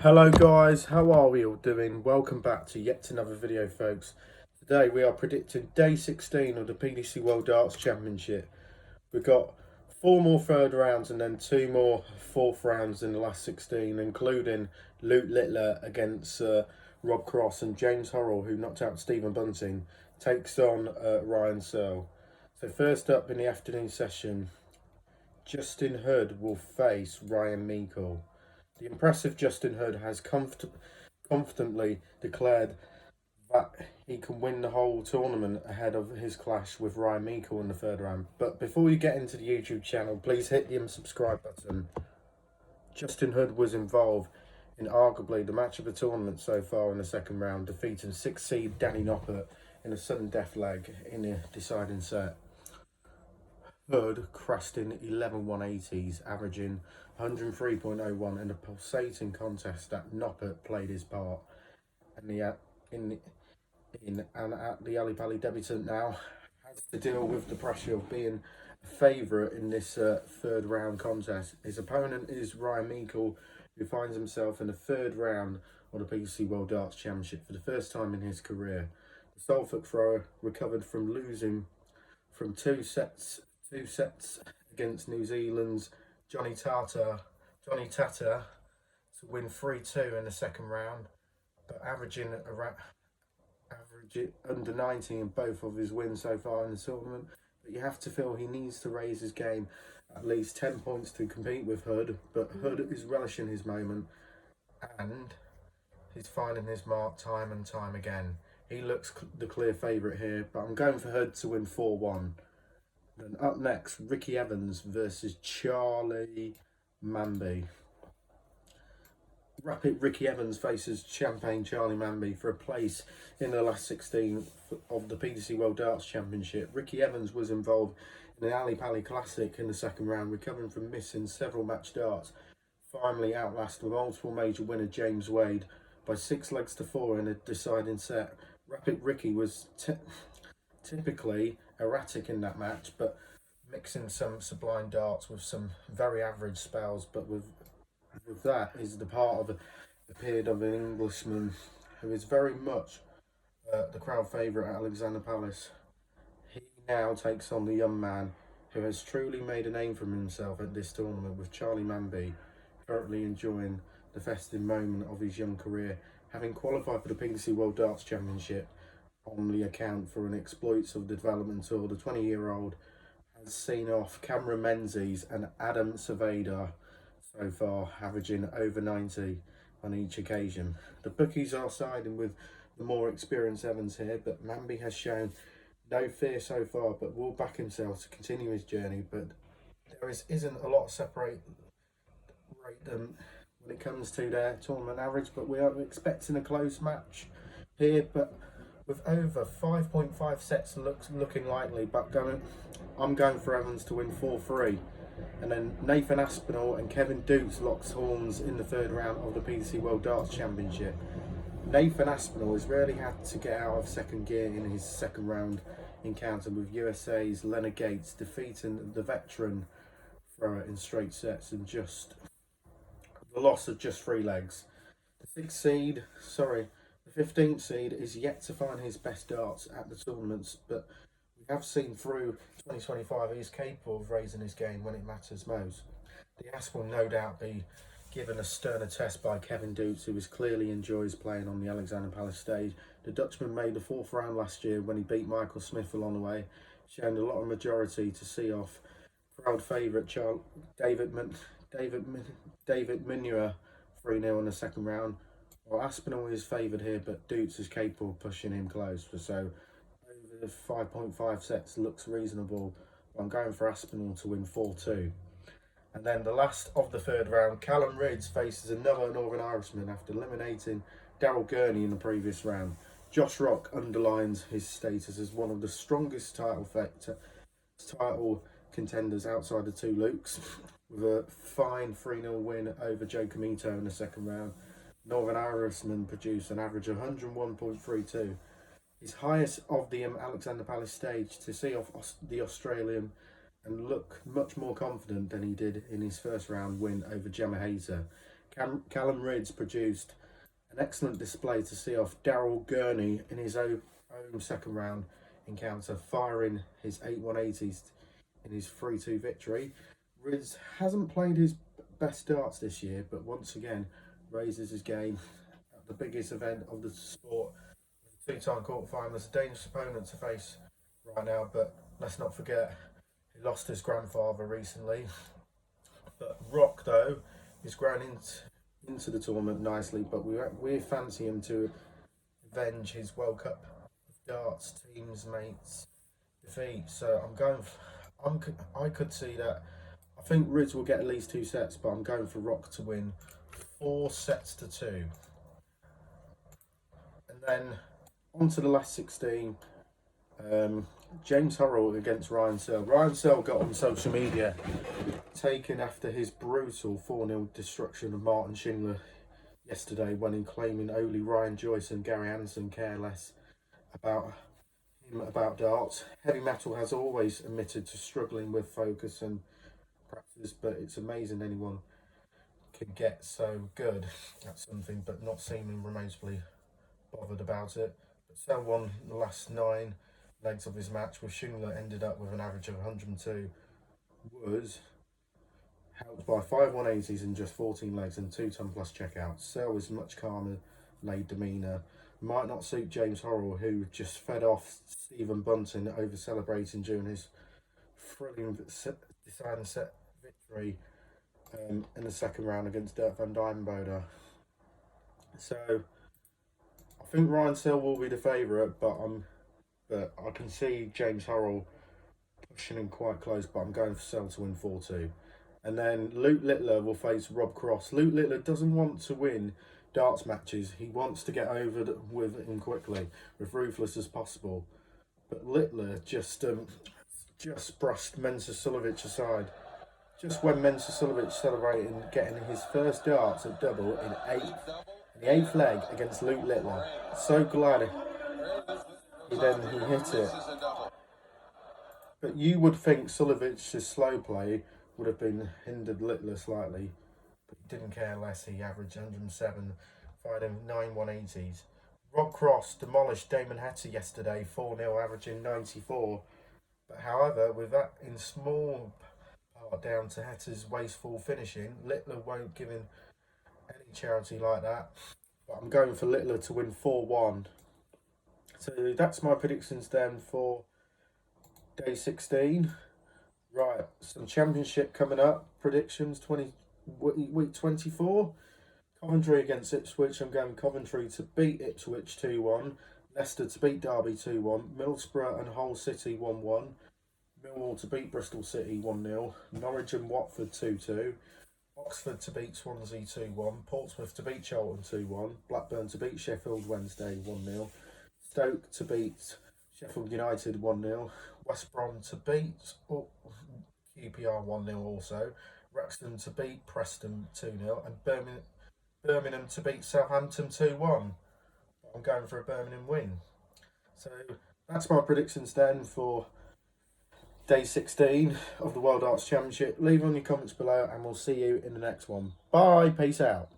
Hello guys, how are we all doing? Welcome back to yet another video, folks. Today we are predicting day 16 of the PDC World Darts Championship. We've got 4 more third rounds and then 2 more fourth rounds in the last 16, including Luke Littler against Rob Cross, and James Hurrell, who knocked out Stephen Bunting, takes on Ryan Searle. So first up in the afternoon session, Justin Hood will face Ryan Meikle. The impressive Justin Hood has confidently declared that he can win the whole tournament ahead of his clash with Ryan Meikle in the third round. But before you get into the YouTube channel, please hit the subscribe button. Justin Hood was involved in arguably the match of the tournament so far in the second round, defeating 6th seed Danny Noppert in a sudden death leg in the deciding set. Hood crashed in 11 180s, averaging 103.01 in a pulsating contest that Noppert played his part. And at the Ali Pali debutant now has to deal with the pressure of being a favourite in this third round contest. His opponent is Ryan Meikle, who finds himself in the third round of the PDC World Darts Championship for the first time in his career. The Salford thrower recovered from losing from two sets against New Zealand's Johnny Tata to win 3-2 in the second round, but averaging under 90 in both of his wins so far in the tournament. But you have to feel he needs to raise his game at least 10 points to compete with Hood, but Hood is relishing his moment and he's finding his mark time and time again. He looks the clear favourite here, but I'm going for Hood to win 4-1. And up next, Ricky Evans versus Charlie Manby. Rapid Ricky Evans faces Champagne Charlie Manby for a place in the last 16 of the PDC World Darts Championship. Ricky Evans was involved in the Ali Pali Classic in the second round, recovering from missing several match darts. Finally outlasted the multiple major winner James Wade by 6 legs to 4 in a deciding set. Rapid Ricky was typically erratic in that match, but mixing some sublime darts with some very average spells. But with that is the part of the period of an Englishman who is very much the crowd favourite at Alexander Palace. He now takes on the young man who has truly made a name for himself at this tournament, with Charlie Manby currently enjoying the festive moment of his young career, having qualified for the PDC World Darts Championship on the account for an exploits of the development tour. The 20-year-old has seen off Cameron Menzies and Adam Saveda so far, averaging over 90 on each occasion. The bookies are siding with the more experienced Evans here, but Manby has shown no fear so far, but will back himself to continue his journey. But there isn't a lot to separate them when it comes to their tournament average, but we are expecting a close match here, but with over 5.5 sets looking likely. But I'm going for Evans to win 4-3. And then Nathan Aspinall and Kevin Doets locks horns in the third round of the PDC World Darts Championship. Nathan Aspinall has really had to get out of second gear in his second round encounter with USA's Leonard Gates, defeating the veteran thrower in straight sets and just the loss of just 3 legs. The 15th seed is yet to find his best darts at the tournaments, but we have seen through 2025 he is capable of raising his game when it matters most. The Ass will no doubt be given a sterner test by Kevin Doets, who clearly enjoys playing on the Alexander Palace stage. The Dutchman made the 4th round last year when he beat Michael Smith along the way, showing a lot of majority to see off crowd favourite David Munua 3-0 in the second round. Well, Aspinall is favoured here, but Doets is capable of pushing him close. So over the 5.5 sets looks reasonable. I'm going for Aspinall to win 4-2. And then the last of the third round, Callan Rydz faces another Northern Irishman after eliminating Daryl Gurney in the previous round. Josh Rock underlines his status as one of the strongest title contenders outside the two Lukes, with a fine 3-0 win over Joe Comito in the second round. Northern Irishman produced an average of 101.32, his highest of the Alexander Palace stage, to see off the Australian and look much more confident than he did in his first round win over Gemma Hayter. Callan Rydz produced an excellent display to see off Daryl Gurney in his own second round encounter, firing his 8-180s in his 3-2 victory. Rydz hasn't played his best darts this year, but once again raises his game at the biggest event of the sport. Two-time quarter-finalist, a dangerous opponent to face right now, but let's not forget he lost his grandfather recently. But Rock, though, is grown into the tournament nicely, but we fancy him to avenge his World Cup darts team's mates defeat. So I could see that. I think Rydz will get at least 2 sets, but I'm going for Rock to win 4-2. And then on to the last 16. James Hurrell against Ryan Searle. Ryan Searle got on social media taken after his brutal 4-0 destruction of Martin Schindler yesterday, when in claiming only Ryan Joyce and Gary Anderson care less about darts. Heavy Metal has always admitted to struggling with focus and practice, but it's amazing anyone can get so good at something but not seeming remotely bothered about it. But Searle won the last 9 legs of his match, with Schindler ended up with an average of 102, was helped by 5 180s in just 14 legs and 2 ton plus checkouts. Searle is much calmer, laid demeanour. Might not suit James Hurrell, who just fed off Stephen Bunting over celebrating during his thrilling deciding set victory in the second round against Dirk van Dijvenbode. So I think Ryan Searle will be the favourite, but I can see James Hurrell pushing him quite close, but I'm going for Searle to win 4-2. And then Luke Littler will face Rob Cross. Luke Littler doesn't want to win darts matches. He wants to get over with him quickly, with ruthless as possible. But Littler just brushed Mensah Suljovic aside. Just when Mensah Suljovic celebrating getting his first darts at double in the 8th leg against Luke Littler. So glad he hit it. But you would think Suljovic's slow play would have been hindered Littler slightly, but he didn't care less. He averaged 107, firing 9 180s. Rob Cross demolished Damon Heta yesterday, 4-0, averaging 94. But however, with that in small part down to Heta's wasteful finishing, Littler won't give him any charity like that. But I'm going for Littler to win 4-1. So that's my predictions then for day 16. Right, some championship coming up. Predictions week 24. Coventry against Ipswich. I'm going Coventry to beat Ipswich 2-1. Leicester to beat Derby 2-1. Middlesbrough and Hull City 1-1. Millwall to beat Bristol City 1-0. Norwich and Watford 2-2. Oxford to beat Swansea 2-1. Portsmouth to beat Charlton 2-1. Blackburn to beat Sheffield Wednesday 1-0. Stoke to beat Sheffield United 1-0. West Brom to beat QPR 1-0 also. Wrexham to beat Preston 2-0. And Birmingham to beat Southampton 2-1. I'm going for a Birmingham win. So that's my predictions then for day 16 of the World Darts Championship. Leave on your comments below and we'll see you in the next one. Bye. Peace out.